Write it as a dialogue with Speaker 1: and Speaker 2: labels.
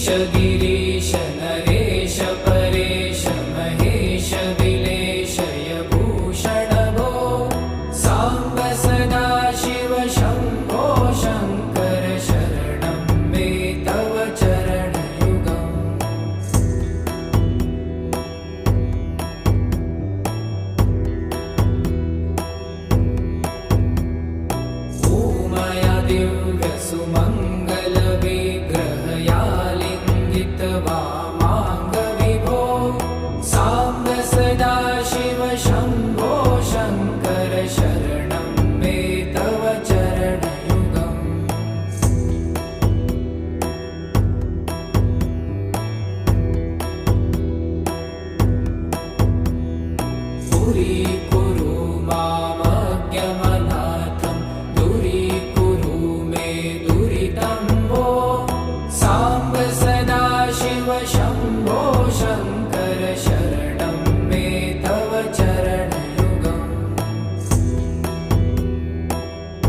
Speaker 1: गिरीश नरेश परेश महेश विलेशय भूषण भो साम्ब सदा शिव शम्भो शङ्कर शरणं मे तव चरणयुगम् ऊमया दिव्य सुमङ्गल विग्रहया लिङ्गित वामाङ्ग विभो साम्ब सदा शिव शम्भो शङ्कर शरणं मे तव चरणयुगम् पुरीकुरु मामज्ञमनाथं दूरीकुरु मे दुरितं भो साम्ब सदा शिव शम्भो